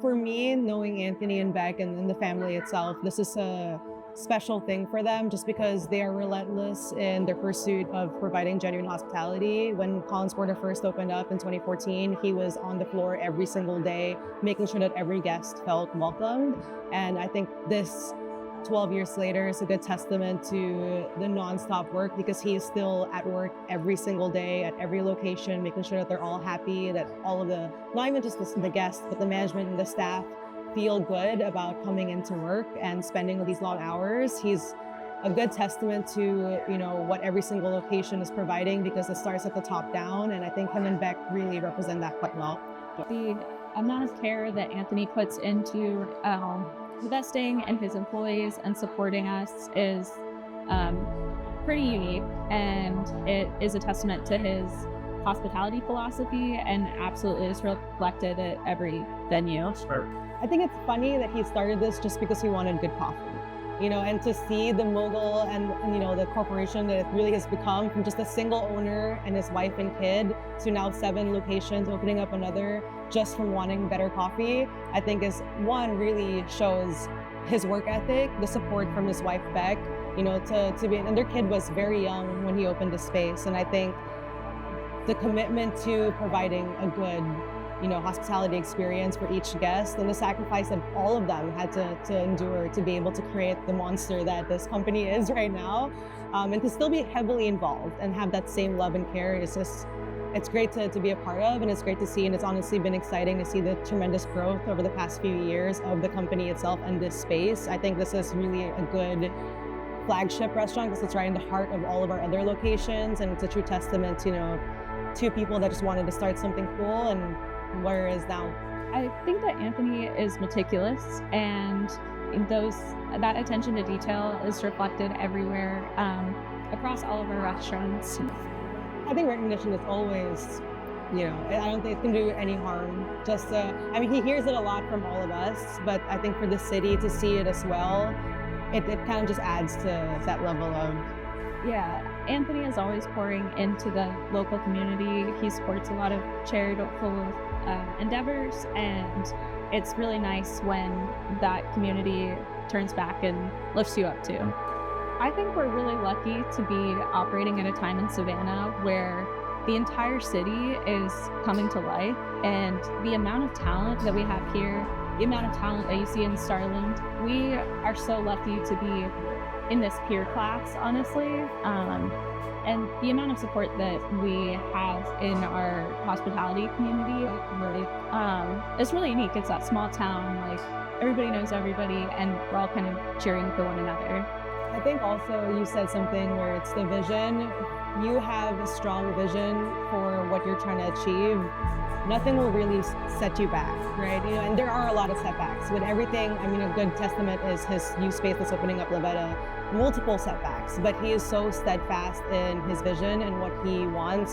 For me, knowing Anthony and Beck and the family itself, this is a special thing for them just because they are relentless in their pursuit of providing genuine hospitality. When Collins Porter first opened up in 2014, he was on the floor every single day, making sure that every guest felt welcomed. And I think this 12 years later is a good testament to the nonstop work because he is still at work every single day at every location, making sure that they're all happy, that all of the, not even just the guests, but the management and the staff feel good about coming into work and spending these long hours. He's a good testament to, what every single location is providing because it starts at the top down. And I think him and Beck really represent that quite well. The amount of care that Anthony puts into investing in his employees and supporting us is pretty unique, and it is a testament to his hospitality philosophy and absolutely is reflected at every venue. I think it's funny that he started this just because he wanted good coffee, and to see the mogul and the corporation that it really has become from just a single owner and his wife and kid to now 7 locations, opening up another just from wanting better coffee, I think is one, really shows his work ethic, the support from his wife, Beck, to be, and their kid was very young when he opened the space. And I think the commitment to providing a good hospitality experience for each guest and the sacrifice that all of them had to endure to be able to create the monster that this company is right now, and to still be heavily involved and have that same love and care is just, it's great to be a part of, and it's great to see, and it's honestly been exciting to see the tremendous growth over the past few years of the company itself and this space. I think this is really a good flagship restaurant because it's right in the heart of all of our other locations, and it's a true testament to people that just wanted to start something cool and where it is now. I think that Anthony is meticulous, and that attention to detail is reflected everywhere across all of our restaurants. I think recognition is always, I don't think it can do any harm. Just, he hears it a lot from all of us, but I think for the city to see it as well, it kind of just adds to that level of. Yeah, Anthony is always pouring into the local community. He supports a lot of charitable endeavors, and it's really nice when that community turns back and lifts you up too. I think we're really lucky to be operating at a time in Savannah where the entire city is coming to life, and the amount of talent that we have here, the amount of talent that you see in Starland, we are so lucky to be in this peer class, honestly. And the amount of support that we have in our hospitality community really, is really unique. It's that small town, like everybody knows everybody, and we're all kind of cheering for one another. I think also you said something where it's the vision. You have a strong vision for what you're trying to achieve. Nothing will really set you back, right? And there are a lot of setbacks with everything. A good testament is his new space that's opening up Levetta. Multiple setbacks, but he is so steadfast in his vision and what he wants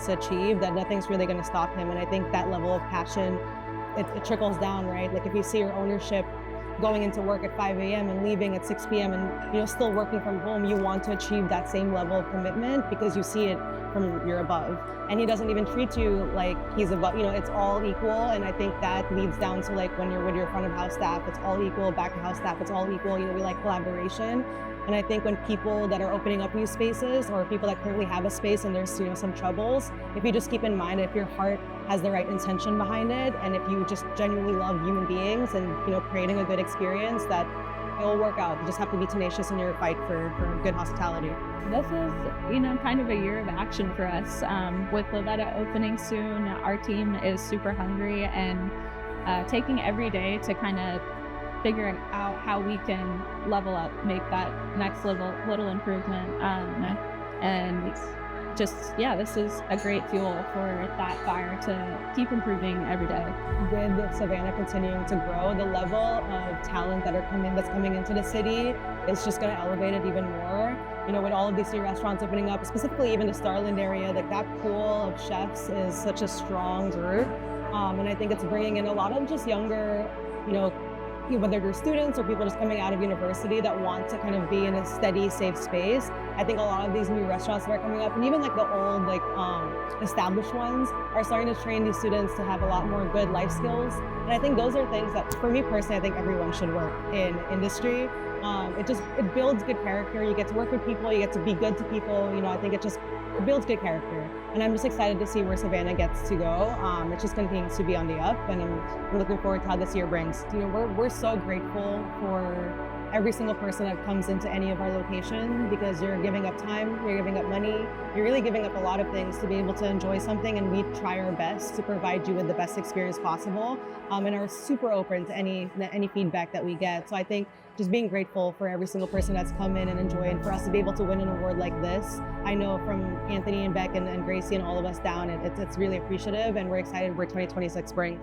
to achieve that nothing's really going to stop him. And I think that level of passion, it trickles down, right? Like if you see your ownership going into work at 5 a.m. and leaving at 6 p.m. and still working from home, you want to achieve that same level of commitment because you see it from you're above. And he doesn't even treat you like he's above, it's all equal. And I think that leads down to like when you're with your front of house staff, it's all equal, back of house staff, it's all equal. We like collaboration. And I think when people that are opening up new spaces or people that currently have a space and there's some troubles, if you just keep in mind if your heart has the right intention behind it, and if you just genuinely love human beings and creating a good experience, that it will work out. You just have to be tenacious in your fight for good hospitality. This is kind of a year of action for us. With Levetta opening soon, our team is super hungry and taking every day to kind of figuring out how we can level up, make that next little improvement, and just, this is a great fuel for that fire to keep improving every day. With Savannah continuing to grow, the level of talent that's coming into the city is just going to elevate it even more. With all of these new restaurants opening up, specifically even the Starland area, like that pool of chefs is such a strong group, and I think it's bringing in a lot of just younger, whether they're students or people just coming out of university that want to kind of be in a steady, safe space. I think a lot of these new restaurants that are coming up, and even like the old, established ones, are starting to train these students to have a lot more good life skills And I think those are things that, for me personally, I think everyone should work in industry. It builds good character. You get to work with people. You get to be good to people. I think it builds good character. And I'm just excited to see where Savannah gets to go. It just continues to be on the up, and I'm looking forward to how this year brings. We're so grateful for every single person that comes into any of our locations, because you're giving up time, you're giving up money, you're really giving up a lot of things to be able to enjoy something, and we try our best to provide you with the best experience possible, and are super open to any feedback that we get. So I think just being grateful for every single person that's come in and enjoyed, and for us to be able to win an award like this, I know from Anthony and Beck and Gracie and all of us down, it's really appreciative, and we're excited for 2026 brings.